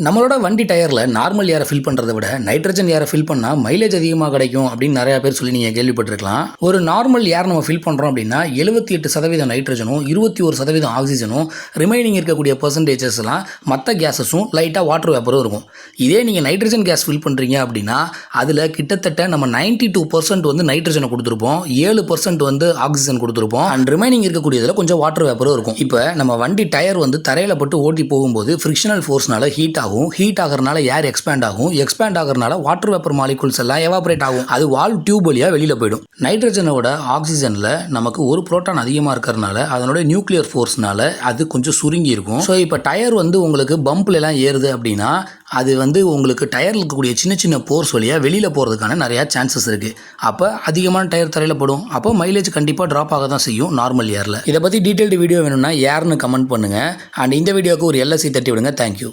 நம்மளோட வண்டி டயரில் நார்மல் ஏரை ஃபில் பண்ணுறதை விட நைட்ரஜன் ஏரை ஃபில் பண்ணால் மைலேஜ் அதிகமாக கிடைக்கும் அப்படின்னு நிறையா பேர் சொல்லி நீங்கள் கேள்விப்பட்டிருக்கலாம். ஒரு நார்மல் ஏர் நம்ம ஃபில் பண்ணுறோம் அப்படின்னா 78% நைட்ரஜனும் 21% ஆக்சிஜனும் ரிமைனிங் இருக்கக்கூடிய பர்சன்டேஜஸ்லாம் மற்ற கேஸஸும் லைட்டாக வாட்டர் வேப்பரும் இருக்கும். இதே நீங்கள் நைட்ரஜன் கேஸ் ஃபில் பண்ணுறீங்க அப்படின்னா அதில் கிட்டத்தட்ட நம்ம 92% வந்து நைட்ரஜனை கொடுத்துருப்போம், 7% வந்து ஆக்சிஜன் கொடுத்துருப்போம், அண்ட் ரிமைனிங் இருக்கக்கூடியதில் கொஞ்சம் வாட்டர் வேப்பரும் இருக்கும். இப்போ நம்ம வண்டி டயர் வந்து தரையில் பட்டு ஓட்டி போகும்போது ஃப்ரிக்ஷனல் ஃபோர்ஸ்னால ஹீட் ஆகிறனால ஏர் எக்ஸ்பேண்ட் ஆகிறனால வாட்டர் வேப்பர் மாலிகூல்ஸ் எல்லாம் எவாபரேட் ஆகும். அது வால்வ் டியூப் வழியாக வெளியில் போயிடும். நைட்ரஜனோட ஆக்சிஜனில் நமக்கு ஒரு புரோட்டான் அதிகமாக இருக்கிறதுனால அதனோட நியூக்ளியர் ஃபோர்ஸ்னால அது கொஞ்சம் சுருங்கி இருக்கும். ஸோ இப்போ டயர் வந்து உங்களுக்கு பம்ப்லாம் ஏறுது அப்படின்னா அது வந்து உங்களுக்கு டயரில் இருக்கக்கூடிய சின்ன சின்ன போர்ஸ் வழியாக வெளியில் போகிறதுக்கான நிறையா சான்சஸ் இருக்குது. அப்போ அதிகமான டயர் தரையில் படும். அப்போ மைலேஜ் கண்டிப்பாக ட்ராப் ஆக தான் செய்யும் நார்மல் ஏரில். இதை பற்றி டீட்டெயில்டு வீடியோ வேணும்னா ஏர்னு கமெண்ட் பண்ணுங்கள். அண்ட் இந்த வீடியோவுக்கு ஒரு LSC தட்டி விடுங்க. தேங்க்யூ.